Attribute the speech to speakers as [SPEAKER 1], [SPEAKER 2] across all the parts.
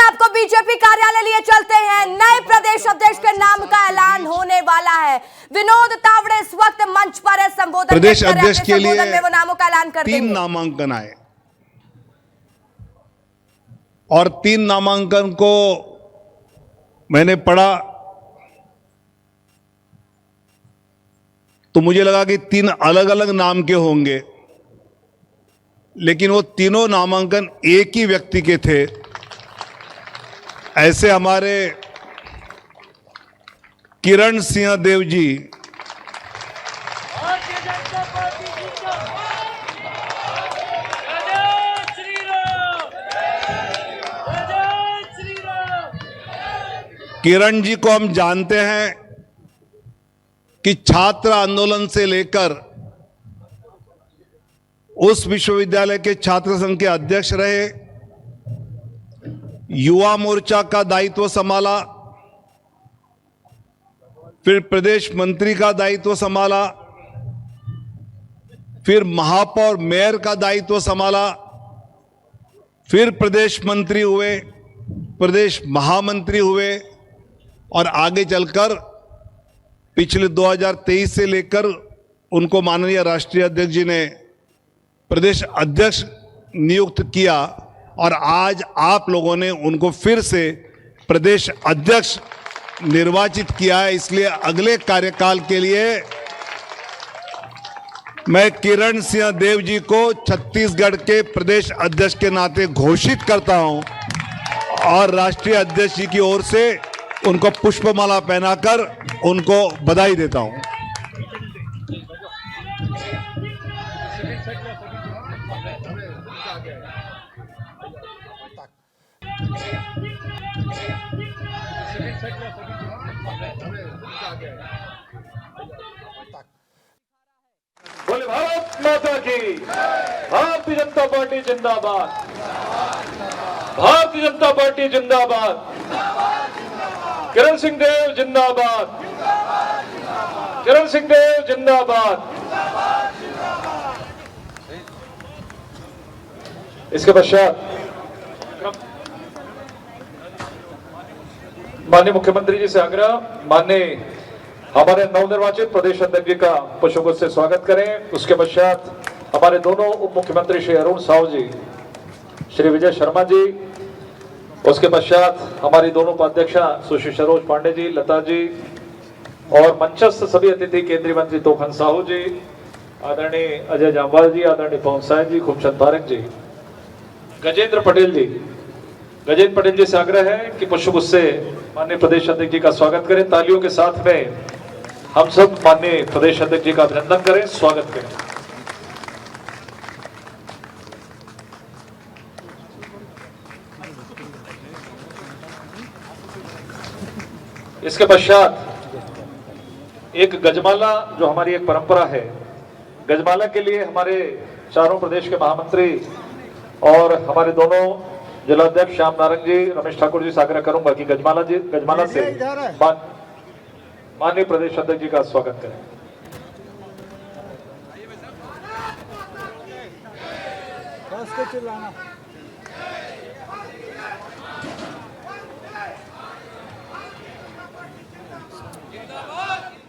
[SPEAKER 1] आपको बीजेपी कार्यालय लिए चलते हैं। नए प्रदेश अध्यक्ष के नाम का ऐलान होने वाला है। विनोद तावड़े इस वक्त मंच पर है, संबोधन
[SPEAKER 2] प्रदेश अध्यक्ष के लिए
[SPEAKER 1] में वो नामों का ऐलान कर
[SPEAKER 2] 3 नामांकन आए और 3 नामांकन को मैंने पढ़ा तो मुझे लगा कि 3 अलग अलग नाम के होंगे, लेकिन वो तीनों नामांकन एक ही व्यक्ति के थे। ऐसे हमारे किरण सिंह देव जी, किरण जी को हम जानते हैं कि छात्र आंदोलन से लेकर उस विश्वविद्यालय के छात्र संघ के अध्यक्ष रहे, युवा मोर्चा का दायित्व संभाला, फिर प्रदेश मंत्री का दायित्व संभाला, फिर महापौर मेयर का दायित्व संभाला, फिर प्रदेश मंत्री हुए, प्रदेश महामंत्री हुए और आगे चलकर पिछले 2023 से लेकर उनको माननीय राष्ट्रीय अध्यक्ष जी ने प्रदेश अध्यक्ष नियुक्त किया और आज आप लोगों ने उनको फिर से प्रदेश अध्यक्ष निर्वाचित किया है। इसलिए अगले कार्यकाल के लिए मैं किरण सिंह देव जी को छत्तीसगढ़ के प्रदेश अध्यक्ष के नाते घोषित करता हूं और राष्ट्रीय अध्यक्ष जी की ओर से उनको पुष्पमाला पहनाकर उनको बधाई देता हूं।
[SPEAKER 3] बोले भारत माता की, भारतीय जनता पार्टी जिंदाबाद, भारतीय जनता पार्टी जिंदाबाद, किरण सिंह देव जिंदाबाद, किरण सिंह देव जिंदाबाद। इसके पश्चात माननीय मुख्यमंत्री जी से आग्रह, माननीय हमारे नवनिर्वाचित प्रदेश अध्यक्ष जी का पुष्पगुच्छ से स्वागत करें। उसके पश्चात हमारे दोनों उप मुख्यमंत्री श्री अरुण साहू जी, श्री विजय शर्मा जी, उसके पश्चात हमारी दोनों उपाध्यक्षा सुश्री सरोज पांडे जी, लता जी और मंचस्थ सभी अतिथि केंद्रीय मंत्री तोखन साहू जी, आदरणीय अजय जामवाल जी, आदरणीय पवन साय जी, खूबचंद पारेख जी, गजेंद्र पटेल जी। गजेंद्र पटेल जी से आग्रह है कि पुष्पगुच्छ से माननीय प्रदेश अध्यक्ष जी का स्वागत करें। तालियों के साथ में हम सब माननीय प्रदेश अध्यक्ष जी का अभिनंदन करें, स्वागत करें। इसके पश्चात एक गजमाला, जो हमारी एक परंपरा है, गजमाला के लिए हमारे चारों प्रदेश के महामंत्री और हमारे दोनों जिलाध्यक्ष श्याम नारंग जी, रमेश ठाकुर जी से आग्रह करूंगा कि गजमाला से माननीय प्रदेश अध्यक्ष जी का स्वागत करें।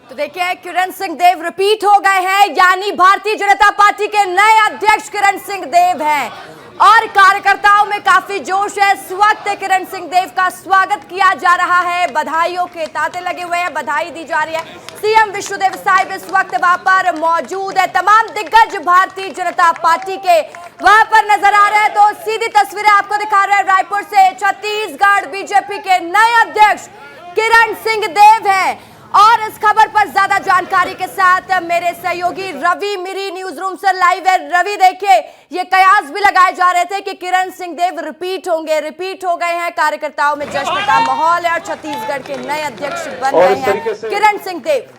[SPEAKER 1] तो देखिए, किरण सिंह देव रिपीट हो गए हैं, यानी भारतीय जनता पार्टी के नए अध्यक्ष किरण सिंह देव हैं और कार्यकर्ताओं में काफी जोश है। इस वक्त किरण सिंह देव का स्वागत किया जा रहा है, बधाइयों के तांते लगे हुए हैं, बधाई दी जा रही है। सीएम विष्णुदेव साय इस वक्त वहां पर मौजूद है, तमाम दिग्गज भारतीय जनता पार्टी के वहां पर नजर आ रहे हैं। तो सीधी तस्वीरें आपको दिखा रहे हैं रायपुर से। छत्तीसगढ़ बीजेपी के नए अध्यक्ष किरण सिंह देव हैं और इस खबर पर ज्यादा जानकारी के साथ मेरे सहयोगी रवि मिरी न्यूज रूम से लाइव है। रवि, देखिए, ये कयास भी लगाए जा रहे थे कि किरण सिंह देव रिपीट होंगे, रिपीट हो गए हैं। कार्यकर्ताओं में जश्न का माहौल है और छत्तीसगढ़ के नए अध्यक्ष बन गए हैं किरण सिंह देव।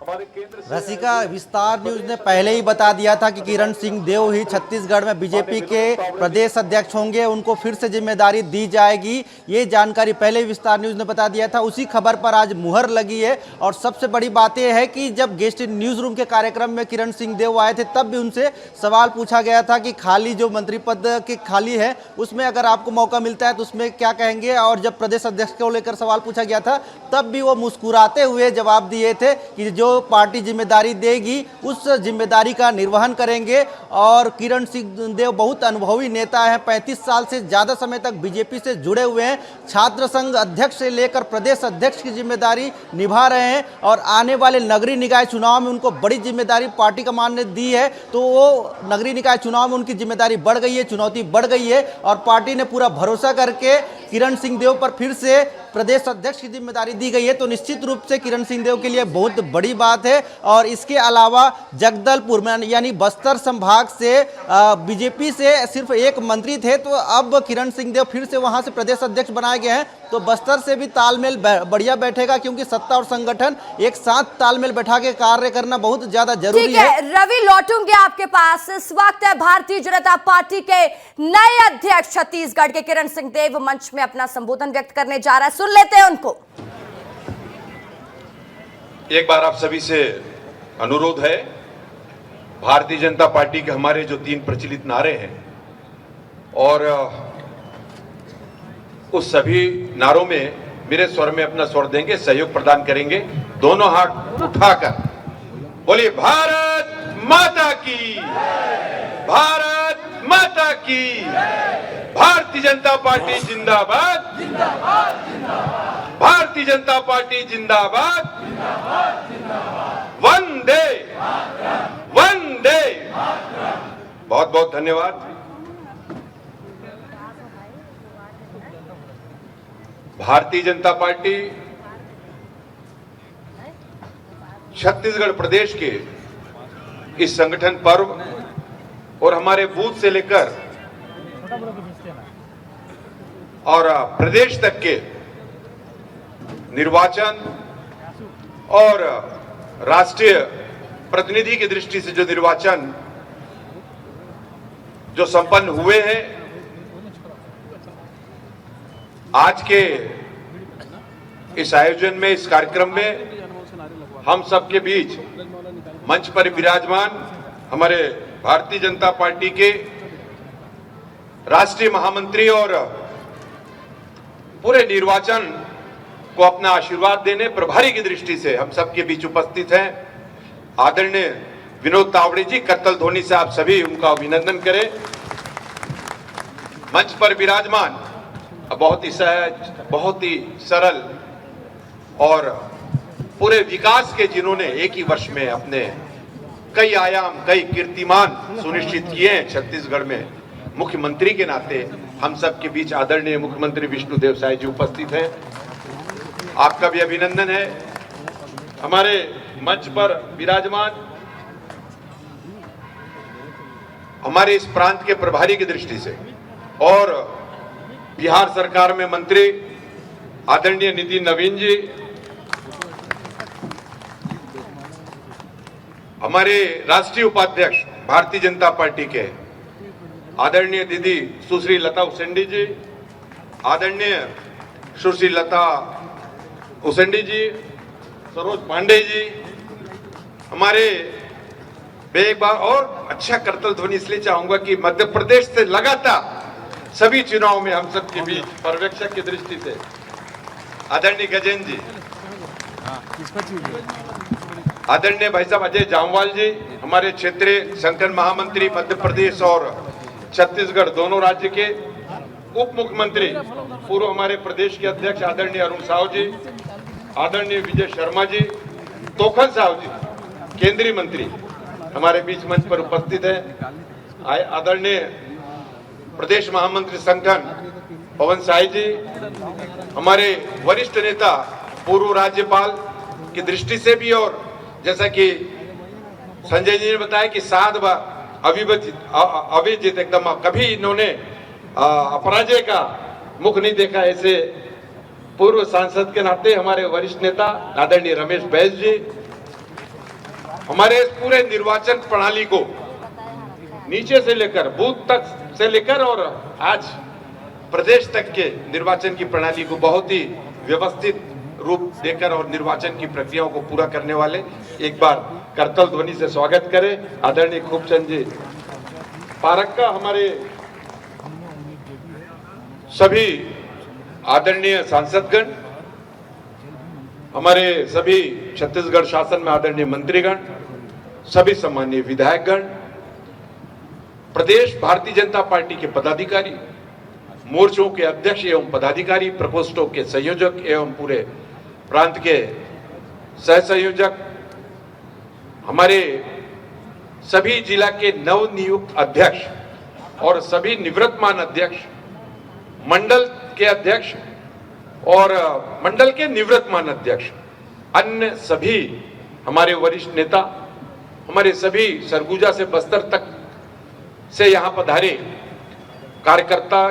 [SPEAKER 3] हमारे केंद्र से
[SPEAKER 4] रसिका, विस्तार न्यूज ने पहले ही बता दिया था कि किरण सिंह देव ही छत्तीसगढ़ में बीजेपी के प्रदेश अध्यक्ष होंगे, उनको फिर से जिम्मेदारी दी जाएगी। ये जानकारी पहले ही विस्तार न्यूज ने बता दिया था। उसी खबर पर आज मुहर लगी है। और सबसे बड़ी बात यह है कि जब गेस्ट न्यूज रूम के कार्यक्रम में किरण सिंह देव आए थे, तब भी उनसे सवाल पूछा गया था कि खाली जो मंत्री पद के खाली है उसमें अगर आपको मौका मिलता है तो उसमें क्या कहेंगे। और जब प्रदेश अध्यक्ष को लेकर सवाल पूछा गया था, तब भी वो मुस्कुराते हुए जवाब दिए थे कि जो पार्टी जिम्मेदारी देगी उस जिम्मेदारी का निर्वहन करेंगे। और किरण सिंह देव बहुत अनुभवी नेता हैं, 35 साल से ज़्यादा समय तक बीजेपी से जुड़े हुए हैं, छात्र संघ अध्यक्ष से लेकर प्रदेश अध्यक्ष की जिम्मेदारी निभा रहे हैं। और आने वाले नगरीय निकाय चुनाव में उनको बड़ी जिम्मेदारी पार्टी कमान ने दी है, तो वो नगरीय निकाय चुनाव में उनकी जिम्मेदारी बढ़ गई है, चुनौती बढ़ गई है। और पार्टी ने पूरा भरोसा करके किरण सिंह देव पर फिर से प्रदेश अध्यक्ष की जिम्मेदारी दी गई है। तो निश्चित रूप से किरण सिंह देव के लिए बहुत बड़ी बात है। और इसके अलावा जगदलपुर में यानी बस्तर संभाग से बीजेपी से सिर्फ एक मंत्री थे, तो अब किरण सिंह देव फिर से वहां से प्रदेश अध्यक्ष बनाए गए हैं। तो बस्तर से भी तालमेल बढ़िया बैठेगा, क्योंकि सत्ता और संगठन एक साथ तालमेल बैठा के कार्य करना बहुत ज्यादा जरूरी है।
[SPEAKER 1] रवि, लौटूंगे आपके पास। इस वक्त है भारतीय जनता पार्टी के नए अध्यक्ष छत्तीसगढ़ के किरण सिंह देव मंच में अपना संबोधन व्यक्त करने जा रहा है, सुन लेते हैं उनको।
[SPEAKER 5] एक बार आप सभी से अनुरोध है, भारतीय जनता पार्टी के हमारे जो 3 प्रचलित नारे हैं और उस सभी नारों में मेरे स्वर में अपना स्वर देंगे, सहयोग प्रदान करेंगे। दोनों हाथ उठाकर बोलिए भारत माता की, भारत माता की, भारतीय जनता पार्टी जिंदाबाद, भारतीय जनता पार्टी जिंदाबाद, वंदे वंदे। बहुत बहुत धन्यवाद। भारतीय जनता पार्टी छत्तीसगढ़ प्रदेश के इस संगठन पर्व और हमारे बूथ से लेकर और प्रदेश तक के निर्वाचन और राष्ट्रीय प्रतिनिधि की दृष्टि से जो निर्वाचन जो संपन्न हुए हैं, आज के इस आयोजन में, इस कार्यक्रम में हम सबके बीच मंच पर विराजमान हमारे भारतीय जनता पार्टी के राष्ट्रीय महामंत्री और पूरे निर्वाचन को अपना आशीर्वाद देने प्रभारी की दृष्टि से हम सबके बीच उपस्थित हैं आदरणीय विनोद तावड़े जी। करतल ध्वनि से आप सभी उनका अभिनंदन करें। मंच पर विराजमान बहुत ही सहज, बहुत ही सरल और पूरे विकास के जिन्होंने एक ही वर्ष में अपने कई आयाम, कई कीर्तिमान सुनिश्चित किए हैं छत्तीसगढ़ में, मुख्यमंत्री के नाते हम सब के बीच आदरणीय मुख्यमंत्री विष्णुदेव साय जी उपस्थित हैं। आपका भी अभिनंदन है। हमारे मंच पर विराजमान हमारे इस प्रांत के प्रभारी की दृष्टि से और बिहार सरकार में मंत्री आदरणीय निधि नवीन जी, हमारे राष्ट्रीय उपाध्यक्ष भारतीय जनता पार्टी के आदरणीय दीदी सुश्री लता उसेंडी जी, आदरणीय सुश्री लता उसेंडी जी, सरोज पांडे जी, हमारे एक बार और अच्छा करतल ध्वनि इसलिए चाहूंगा कि मध्य प्रदेश से लगातार सभी चुनाव में हम सबके बीच पर्यवेक्षक की दृष्टि से आदरणीय गजेंद्र जी, आदरणीय भाई साहब अजय जामवाल जी, हमारे क्षेत्रीय संगठन महामंत्री मध्य प्रदेश और छत्तीसगढ़ दोनों राज्य के, उप मुख्यमंत्री पूर्व हमारे प्रदेश के अध्यक्ष आदरणीय अरुण साहू जी, आदरणीय विजय शर्मा जी, तोखन साहू जी, केंद्रीय मंत्री हमारे बीच मंच पर उपस्थित है। आदरणीय प्रदेश महामंत्री संगठन पवन साय जी, हमारे वरिष्ठ नेता पूर्व राज्यपाल की दृष्टि से भी, और जैसा कि संजय जी ने बताया कि 7 बार अविजित एकदम, कभी इन्होंने अपराजय का मुख नहीं देखा, ऐसे पूर्व सांसद के नाते हमारे वरिष्ठ नेता आदरणीय रमेश बैस जी, हमारे इस पूरे निर्वाचन प्रणाली को नीचे से लेकर बूथ तक से लेकर और आज प्रदेश तक के निर्वाचन की प्रणाली को बहुत ही व्यवस्थित रूप देकर और निर्वाचन की प्रक्रियाओं को पूरा करने वाले एक बार करतल ध्वनि से स्वागत करें आदरणीय खूबचंद जी पारक का, हमारे सभी आदरणीय सांसदगण, हमारे सभी छत्तीसगढ़ शासन में आदरणीय मंत्रीगण, सभी सम्मानीय विधायकगण, प्रदेश भारतीय जनता पार्टी के पदाधिकारी, मोर्चों के अध्यक्ष एवं पदाधिकारी, प्रकोष्ठों के संयोजक एवं पूरे प्रांत के सह संयोजक, हमारे सभी जिला के नवनियुक्त अध्यक्ष और सभी निवृत्तमान अध्यक्ष, मंडल के अध्यक्ष और मंडल के निवृत्तमान अध्यक्ष, अन्य सभी हमारे वरिष्ठ नेता, हमारे सभी सरगुजा से बस्तर तक से यहाँ पधारे कार्यकर्ता,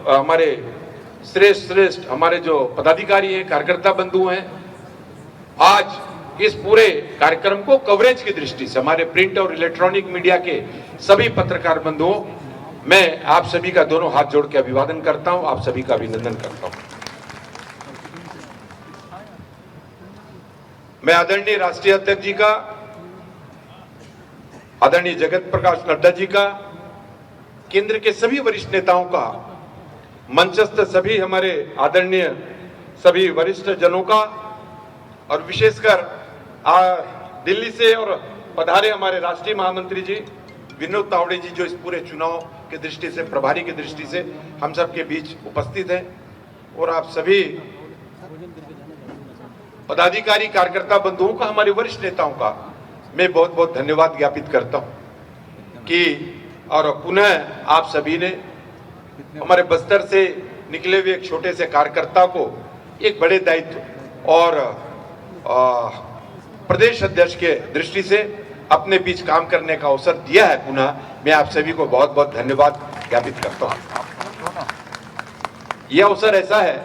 [SPEAKER 5] हमारे श्रेष्ठ हमारे जो पदाधिकारी हैं, कार्यकर्ता बंधु हैं, आज इस पूरे कार्यक्रम को कवरेज की दृष्टि से हमारे प्रिंट और इलेक्ट्रॉनिक मीडिया के सभी पत्रकार बंधुओं, मैं आप सभी का दोनों हाथ जोड़ के अभिवादन करता हूं, आप सभी का अभिनंदन करता हूं। मैं आदरणीय राष्ट्रीय अध्यक्ष जी का, आदरणीय जगत प्रकाश नड्डा जी का, केंद्र के सभी वरिष्ठ नेताओं का, मंचस्थ सभी हमारे आदरणीय सभी वरिष्ठ जनों का और विशेषकर दिल्ली से और पधारे हमारे राष्ट्रीय महामंत्री जी विनोद तावड़े जी, जो इस पूरे चुनाव की दृष्टि से, प्रभारी की दृष्टि से हम सब के बीच उपस्थित हैं, और आप सभी पदाधिकारी, कार्यकर्ता बंधुओं का, हमारे वरिष्ठ नेताओं का मैं बहुत बहुत धन्यवाद ज्ञापित करता हूं कि और पुनः आप सभी ने हमारे बस्तर से निकले हुए एक छोटे से कार्यकर्ता को एक बड़े दायित्व और प्रदेश अध्यक्ष के दृष्टि से अपने बीच काम करने का अवसर दिया है। पुनः मैं आप सभी को बहुत बहुत धन्यवाद ज्ञापित करता हूं। यह अवसर ऐसा है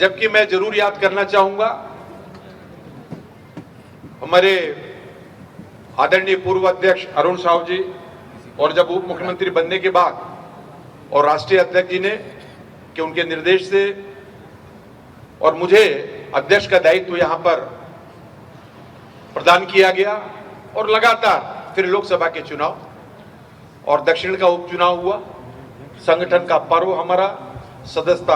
[SPEAKER 5] जबकि मैं जरूर याद करना चाहूंगा हमारे आदरणीय पूर्व अध्यक्ष अरुण साहू जी, और जब उप मुख्यमंत्री बनने के बाद और राष्ट्रीय अध्यक्ष जी ने कि उनके निर्देश से और मुझे अध्यक्ष का दायित्व यहां पर प्रदान किया गया, और लगातार फिर लोकसभा के चुनाव और दक्षिण का उपचुनाव हुआ, संगठन का पर्व हमारा, सदस्यता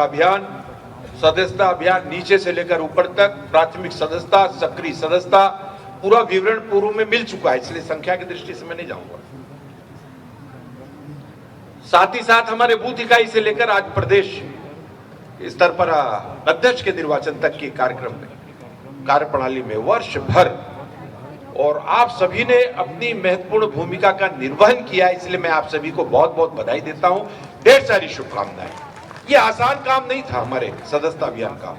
[SPEAKER 5] अभियान नीचे से लेकर ऊपर तक, प्राथमिक सदस्यता, सक्रिय सदस्यता, पूरा विवरण पूर्व में मिल चुका है, इसलिए संख्या की दृष्टि से मैं नहीं जाऊंगा। साथ ही साथ हमारे बूथ इकाई से लेकर आज प्रदेश स्तर पर अध्यक्ष के निर्वाचन तक के कार्यक्रम में, कार्यप्रणाली में वर्ष भर और आप सभी ने अपनी महत्वपूर्ण भूमिका का निर्वहन किया, इसलिए मैं आप सभी को बहुत बहुत बधाई देता हूं, ढेर सारी शुभकामनाएं। ये आसान काम नहीं था हमारे सदस्यता अभियान का।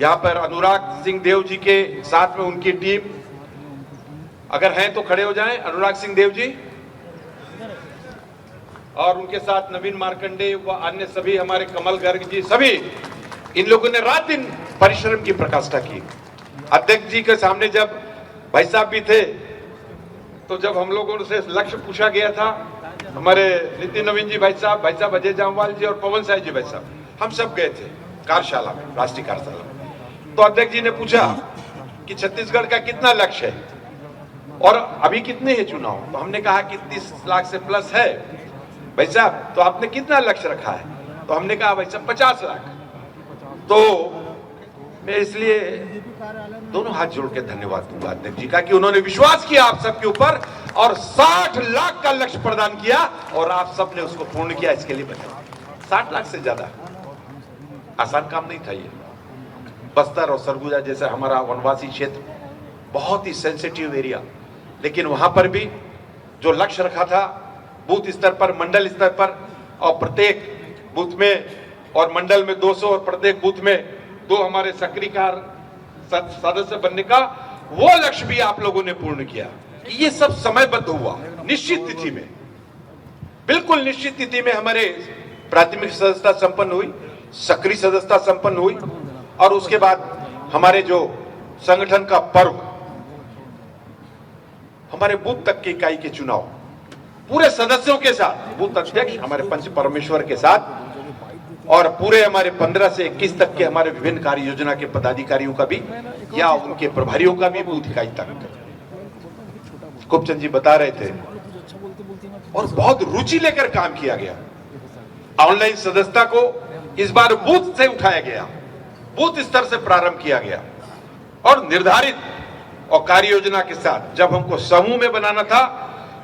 [SPEAKER 5] यहाँ पर अनुराग सिंह देव जी के साथ में उनकी टीम, अगर हैं तो खड़े हो जाएं, अनुराग सिंह देव जी, और उनके साथ नवीन मार्कंडे व अन्य सभी हमारे कमल गर्ग जी, सभी इन लोगों ने रात दिन परिश्रम की प्रकाष्ठा की। अध्यक्ष जी के सामने जब भाई साहब भी थे, तो जब हम लोगों से लक्ष्य पूछा गया था, हमारे नितिन नवीन जी भाई साहब अजय जामवाल जी और पवन साय जी भाई साहब, हम सब गए थे कार्यशाला में, राष्ट्रीय कार्यशाला में। तो अध्यक्ष जी ने पूछा कि छत्तीसगढ़ का कितना लक्ष्य है और अभी कितने हैं चुनाव, तो हमने कहा कि 30 लाख से प्लस है भाई साहब, तो आपने कितना लक्ष्य रखा है, तो हमने कहा भाई साहब 50 लाख। तो मैं इसलिए दोनों हाथ जोड़ के धन्यवाद दूंगा अध्यक्ष जी का कि उन्होंने विश्वास किया आप सबके ऊपर और 60 लाख का लक्ष्य प्रदान किया और आप सब ने उसको पूर्ण किया, इसके लिए बधाई। 60 लाख से ज्यादा आसान काम नहीं था ये। बस्तर और सरगुजा जैसे हमारा वनवासी क्षेत्र बहुत ही सेंसिटिव एरिया, लेकिन वहां पर भी जो लक्ष्य रखा था बूथ स्तर पर, मंडल स्तर पर, और प्रत्येक बूथ में और मंडल में 200 और प्रत्येक बूथ में 2 हमारे सक्रिय सदस्य बनने का, वो लक्ष्य भी आप लोगों ने पूर्ण किया। ये सब समयबद्ध हुआ, निश्चित तिथि में, बिल्कुल निश्चित तिथि में हमारे प्राथमिक सदस्यता संपन्न हुई, सक्रिय सदस्यता संपन्न हुई, और उसके बाद हमारे जो संगठन का पर्व हमारे बूथ तक की इकाई के चुनाव पूरे सदस्यों के साथ, बूथ अध्यक्ष हमारे पंच परमेश्वर के साथ, और पूरे हमारे 15 से 21 तक के हमारे विभिन्न कार्य योजना के पदाधिकारियों का भी या उनके प्रभारियों का भी बूथ इकाई तक। कुपचंद जी बता रहे थे, और बहुत रुचि लेकर काम किया गया। ऑनलाइन सदस्यता को इस बार बूथ से उठाया गया, बूथ स्तर से प्रारंभ किया गया, और निर्धारित और कार्य योजना के साथ जब हमको समूह में बनाना था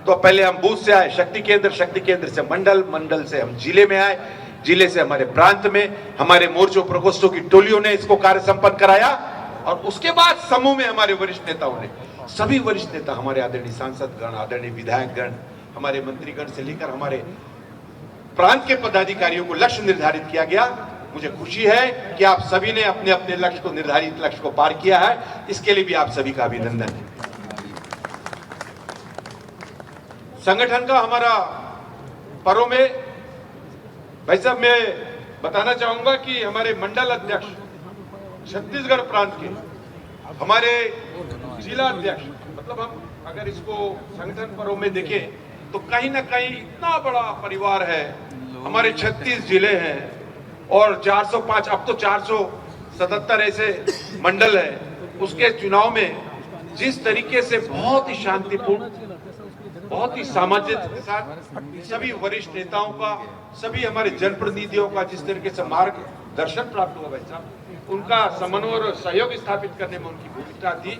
[SPEAKER 5] तो पहले हम बूथ से आए शक्ति केंद्र से मंडल, मंडल से हम जिले में आए, जिले से हमारे प्रांत में, हमारे मोर्चों प्रकोष्ठों की टोलियों ने इसको कार्य संपन्न कराया, और उसके बाद समूह में हमारे वरिष्ठ नेताओं ने, सभी वरिष्ठ नेता, हमारे आदरणीय सांसदगण, आदरणीय विधायकगण, हमारे मंत्रीगण से लेकर हमारे प्रांत के पदाधिकारियों को लक्ष्य निर्धारित किया गया। मुझे खुशी है कि आप सभी ने अपने अपने लक्ष्य को, निर्धारित लक्ष्य को पार किया है, इसके लिए भी आप सभी का अभिनंदन है। संगठन का हमारा पर्व में भाई साहब मैं बताना चाहूंगा कि हमारे मंडल अध्यक्ष छत्तीसगढ़ प्रांत के, हमारे जिला अध्यक्ष, मतलब हम अगर इसको संगठन पर्व में देखें तो कहीं ना कहीं इतना बड़ा परिवार है, हमारे 36 जिले हैं और 405, अब तो 477 ऐसे मंडल हैं। उसके चुनाव में जिस तरीके से बहुत ही शांतिपूर्ण, बहुत ही सामंजस्य के साथ सभी वरिष्ठ नेताओं का, सभी हमारे जनप्रतिनिधियों का जिस तरीके से मार्गदर्शन प्राप्त हुआ, भाई साहब उनका समन्वय और सहयोग स्थापित करने में उनकी भूमिका थी।